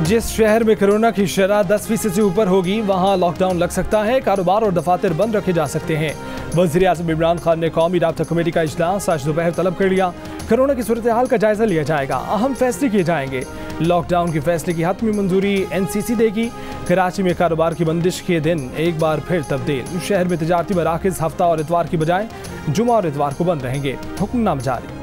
जिस शहर में कोरोना की शरह 10% से ऊपर होगी वहां लॉकडाउन लग सकता है। कारोबार और दफातर बंद रखे जा सकते हैं। वज़ीर-ए-आज़म इमरान खान ने कौमी राब्ता कमेटी का इजलास आज दोपहर तलब कर लिया। कोरोना की सूरत हाल का जायजा लिया जाएगा, अहम फैसले किए जाएंगे। लॉकडाउन के फैसले की हतमी मंजूरी NCC देगी। कराची में कारोबार की बंदिश के दिन एक बार फिर तब्दील। शहर में तिजारती मराकज़ हफ्ता और इतवार की बजाय जुमा और इतवार को बंद रहेंगे। हुक्मनामा जारी।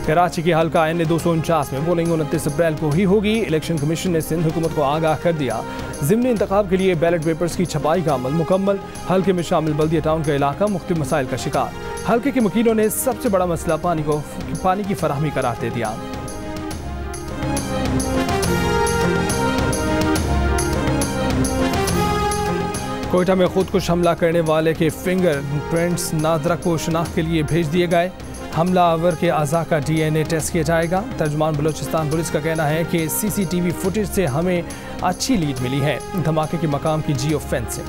कराची के हल्का NA 249 में पोलिंग 29 अप्रैल को ही होगी। इलेक्शन कमीशन ने सिंध हुकूमत को आगाह कर दिया। ज़िमनी इंतखाब के लिए बैलेट पेपर्स की छपाई का अमल मुकम्मल। हल्के में शामिल बल्दिया टाउन का इलाका मुख्तलिफ मसाइल का शिकार। हल्के के वकीलों ने सबसे बड़ा मसला पानी की फराहमी करार दे दिया। कोयटा में खुदकुश हमला करने वाले के फिंगर प्रिंट्स नादरा को शनाख्त के लिए भेज दिए गए। हमलावर के अज़ा का DNA टेस्ट किया जाएगा। तर्जुमान बलूचिस्तान पुलिस का कहना है कि CCTV फुटेज से हमें अच्छी लीड मिली है। धमाके के मकाम की जियो फेंसिंग।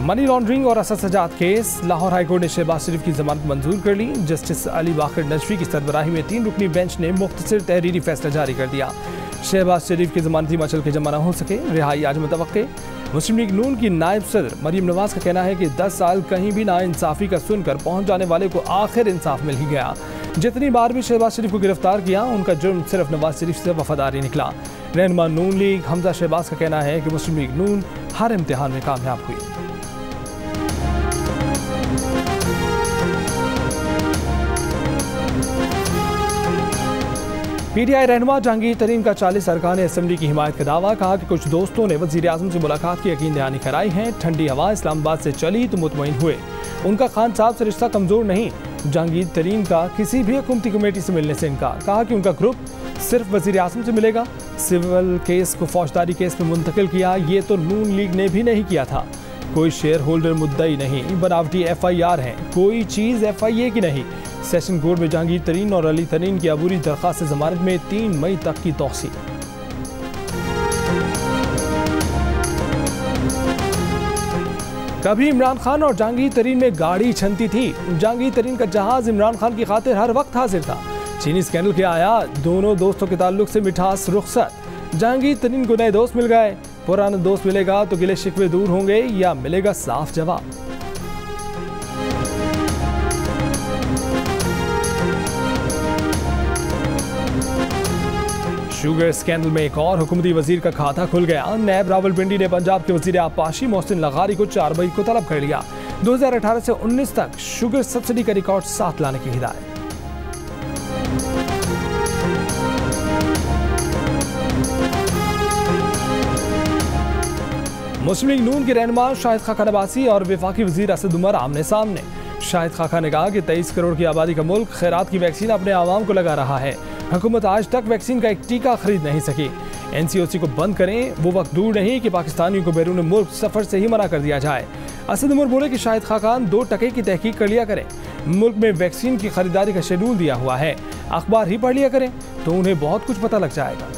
मनी लॉन्ड्रिंग और असद केस। लाहौर हाईकोर्ट ने शहबाज शरीफ की जमानत मंजूर कर ली। जस्टिस अली बाकर नजवी की सरबराही में 3 रुकनी बेंच ने मुख्तसर तहरीरी फैसला जारी कर दिया। शहबाज शरीफ की जमानती मचल के जमा न हो सके, रिहाई आज मुतवक्के। मुस्लिम लीग नून की नायब सदर मरीम नवाज का कहना है कि 10 साल कहीं भी नाइंसाफी का सुनकर पहुंच जाने वाले को आखिर इंसाफ मिल ही गया। जितनी बार भी शहबाज शरीफ को गिरफ्तार किया उनका जुर्म सिर्फ नवाज शरीफ से वफादारी निकला। रहनुमा नून लीग हमजा शहबाज का कहना है कि मुस्लिम लीग नून हर इम्तिहान में कामयाब हुई। PTI रहनुमा जहांगीर तरीन का 40 अरकान असम्बली की हिमायत का दावा। कहा कि कुछ दोस्तों ने वज़ीर-ए-आज़म से मुलाकात की यकीन दहानी कराई है। ठंडी हवा इस्लामाबाद से चली तो मुतमईन हुए। उनका खान साहब से रिश्ता कमज़ोर नहीं। जहांगीर तरीन का किसी भी हुकूमती कमेटी से मिलने से इनकार। कहा कि उनका ग्रुप सिर्फ वज़ीर-ए-आज़म से मिलेगा। सिविल केस को फौजदारी केस में मुंतकिल किया, ये तो नून लीग ने भी नहीं किया था। कोई शेयर होल्डर मुद्दई नहीं, बनावटी FIR है, कोई चीज़ FIA की नहीं। सेशन कोर्ट में जहांगीर तरीन और अली तरीन की अबूरी दरख्वास्त जमानत में 3 मई तक की तौसीह। कभी इमरान खान और जहांगीर तरीन में गाड़ी छनती थी। जहांगीर तरीन का जहाज इमरान खान की खातिर हर वक्त हाजिर था। चीनी स्कैंडल के आया दोनों दोस्तों के ताल्लुक से मिठास रुखसत। जहांगीर तरीन को नए दोस्त मिल गए। पुराना दोस्त मिलेगा तो गिले शिकवे दूर होंगे या मिलेगा साफ जवाब। शुगर स्कैंडल में एक और हुकूमती वजीर का खाता खुल गया। नैब रावलपिंडी ने पंजाब के वजीर आबपाशी मोहसिन लगारी को 4 मई को तलब कर लिया। 2018 से 19 तक शुगर सब्सिडी का रिकॉर्ड साथ लाने की हिदायत। मुस्लिम लीग नून के रहनुमा शाहिद खान अब्बासी और वफाकी वजीर असद उमर आमने सामने। शाहिद खान ने कहा कि 23 करोड़ की आबादी का मुल्क खैरात की वैक्सीन अपने आवाम को लगा रहा है। हुकूमत आज तक वैक्सीन का एक टीका खरीद नहीं सकी। NCOC को बंद करें, वो वक्त दूर नहीं कि पाकिस्तानियों को बैरून मुल्क सफर से ही मना कर दिया जाए। असद उमर बोले कि शाहिद खान 2 टके की तहकीक कर लिया करें। मुल्क में वैक्सीन की खरीदारी का शेड्यूल दिया हुआ है, अखबार ही पढ़ लिया करें तो उन्हें बहुत कुछ पता लग जाएगा।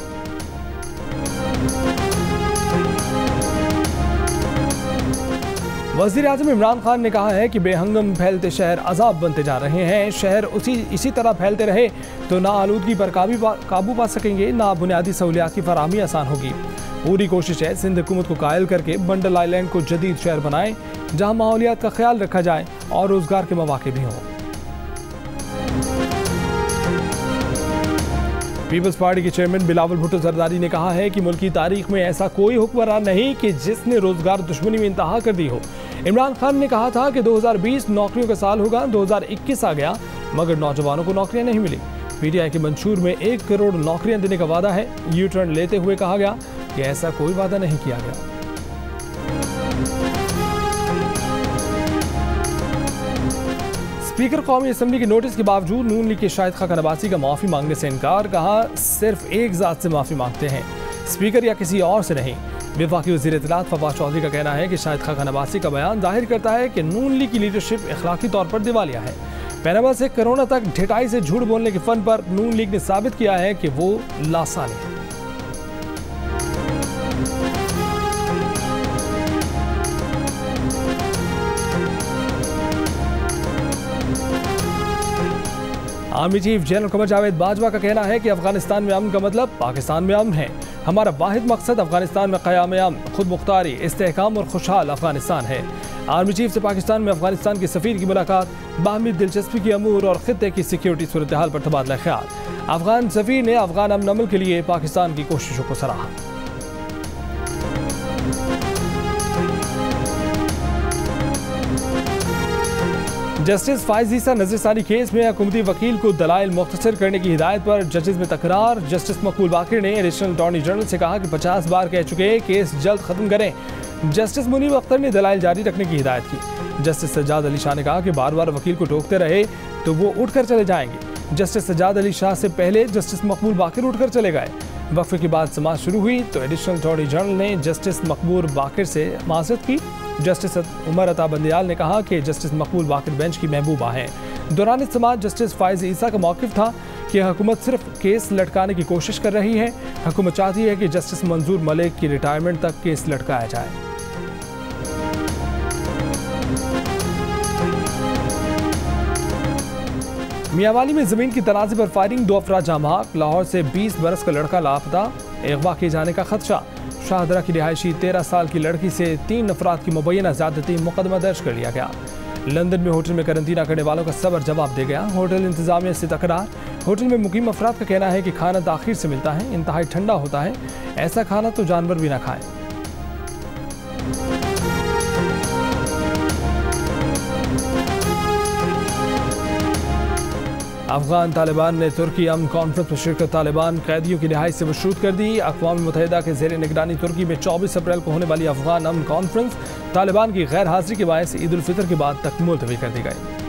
वज़ीर-ए-आज़म इमरान खान ने कहा है कि बेहंगम फैलते शहर अजाब बनते जा रहे हैं। शहर इसी तरह फैलते रहे तो ना आलूदगी पर काबू पा सकेंगे, ना बुनियादी सहूलियात की फराहमी आसान होगी। पूरी कोशिश है सिंध हुकूमत को कायल करके बंडल आइलैंड को जदीद शहर बनाएं, जहां माहौलियात का ख्याल रखा जाए और रोजगार के मौके भी हों। पीपल्स पार्टी के चेयरमैन बिलावल भुट्टो जरदारी ने कहा है कि मुल्क की तारीख में ऐसा कोई हुक्मरान नहीं कि जिसने रोजगार दुश्मनी में इंतहा कर दी हो। इमरान खान ने कहा था कि 2020 नौकरियों का साल होगा, 2021 आ गया मगर नौजवानों को नौकरियां नहीं मिली। PTI के मंशूर में 1 करोड़ नौकरियां देने का वादा है। यू टर्न लेते हुए कहा गया कि ऐसा कोई वादा नहीं किया गया। स्पीकर कौमी असम्बली के नोटिस के बावजूद नून लीग के शाहिद खान अब्बासी का माफ़ी मांगने से इनकार। कहा सिर्फ एक ज़ात से माफ़ी मांगते हैं, स्पीकर या किसी और से नहीं। वफाकी वज़ीर इत्तलात फवाद चौधरी का कहना है कि शाहिद खान अब्बासी का बयान जाहिर करता है कि नून लीग की लीडरशिप अखलाकी तौर पर दिवालिया है। पैनामा से कोरोना तक ढिठाई से झूठ बोलने के फन पर नून लीग ने साबित किया है कि वो लासानी है। Army chief general Qamar Javed Bajwa का कहना है कि अफगानिस्तान में अमन का मतलब पाकिस्तान में अमन है। हमारा वाहिद मकसद अफगानिस्तान में क़याम अमन, खुद मुख्तारी, इस्तेहकाम और खुशहाल अफगानिस्तान है। आर्मी चीफ से पाकिस्तान में अफगानिस्तान के सफीर की मुलाकात, बाहमी दिलचस्पी के अमूर और खित्ते की सिक्योरिटी सूरत हाल पर तबादला ख्याल। अफगान सफीर ने अफगान अमन अमल के लिए पाकिस्तान की कोशिशों को सराहा। जस्टिस फाइज ईसा नजरसानी केस में हुकूमती वकील को दलाइल मुख्तसर करने की हिदायत पर जजेस में तकरार। जस्टिस मकबूल बाकिर ने एडिशनल अटॉर्नी जनरल से कहा कि 50 बार कह चुके केस जल्द खत्म करें। जस्टिस मुनीब अख्तर ने दलाइल जारी रखने की हिदायत की। जस्टिस सज्जाद अली शाह ने कहा कि बार बार वकील को टोकते रहे तो वो उठकर चले जाएंगे। जस्टिस सज्जाद अली शाह से पहले जस्टिस मकबूल बाकिर उठकर चले गए। वक्फे के बाद समाअत शुरू हुई तो एडिशनल अटॉर्नी जनरल ने जस्टिस मकबूल बाकिर से माज़रत की। जस्टिस उमर अता बंदियाल ने कहा कि जस्टिस मकबूल बाकिर बेंच की महबूबा हैं। दौरान समाअत जस्टिस फाइज ईसा का मौक़िफ़ था कि हुकूमत सिर्फ केस लटकाने की कोशिश कर रही है। हुकूमत चाहती है कि जस्टिस मंजूर मलिक की रिटायरमेंट तक केस लटकाया जाए। मियांवाली में जमीन की तनाज़े पर फायरिंग, 2 अफराद जाँ बहक। लाहौर से 20 बरस का लड़का लापता, अगवा किए जाने का खदशा। शाहदरा की रिहायशी 13 साल की लड़की से 3 अफराद की मुबैना ज़्यादती मुकदमा दर्ज कर लिया गया। लंदन में होटल में करंतना करने वालों का सबर जवाब दे गया। होटल इंतजामिया से तकरार। होटल में मुकीम अफराद का कहना है कि खाना ताख़ीर से मिलता है, इंतहाई ठंडा होता है, ऐसा खाना तो जानवर भी ना खाएं। अफगान तालिबान ने तुर्की अमन कॉन्फ्रेंस में शिरकत, तालिबान कैदियों की रिहाई से मशरूत कर दी। अक़वाम मुत्तहिदा के ज़ेर निगरानी तुर्की में 24 अप्रैल को होने वाली अफगान अमन कॉन्फ्रेंस तालिबान की गैर हाजिरी के बायस ईद उल फितर के बाद तक मुलतवी कर दी गई।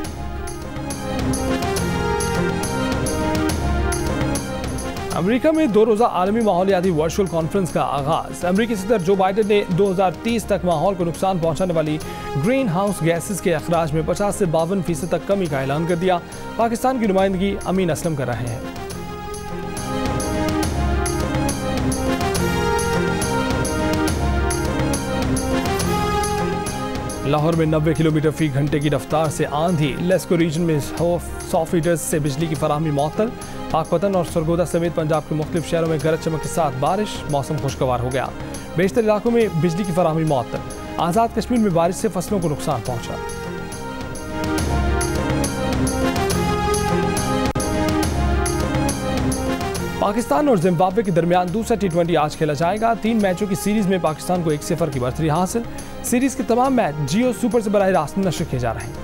अमेरिका में 2 रोज़ा आलमी माहौलियाती वर्चुअल कॉन्फ्रेंस का आगाज़। अमेरिकी सदर जो बाइडन ने 2030 तक माहौल को नुकसान पहुंचाने वाली ग्रीन हाउस गैसेस के अखराज में 50 से 52% तक कमी का ऐलान कर दिया। पाकिस्तान की नुमाइंदगी अमीन असलम कर रहे हैं। लाहौर में 90 किलोमीटर फी घंटे की रफ्तार से आंधी। लेस्को रीजन में 100 फीटर्स से बिजली की फराहमी मअतल। पाकपतन और सरगोदा समेत पंजाब के मुख्तलिफ शहरों में गरज चमक के साथ बारिश, मौसम खुशगवार हो गया। बेशतर इलाकों में बिजली की फराहमी मअतल। आज़ाद कश्मीर में बारिश से फसलों को नुकसान पहुंचा। पाकिस्तान और जिम्बाब्वे के दरमियान दूसरा T20 आज खेला जाएगा। 3 मैचों की सीरीज में पाकिस्तान को 1-0 की बढ़तरी हासिल। सीरीज के तमाम मैच जियो सुपर से बराह रास्त नशर किए जा रहे हैं।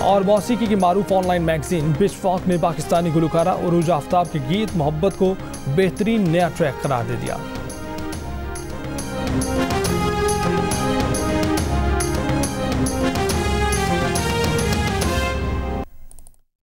और मौसीकी की मारूफ ऑनलाइन मैगजीन पिचफॉर्क ने पाकिस्तानी गुलकारा उरूज आफ्ताब के गीत मोहब्बत को बेहतरीन नया ट्रैक करार दे दिया।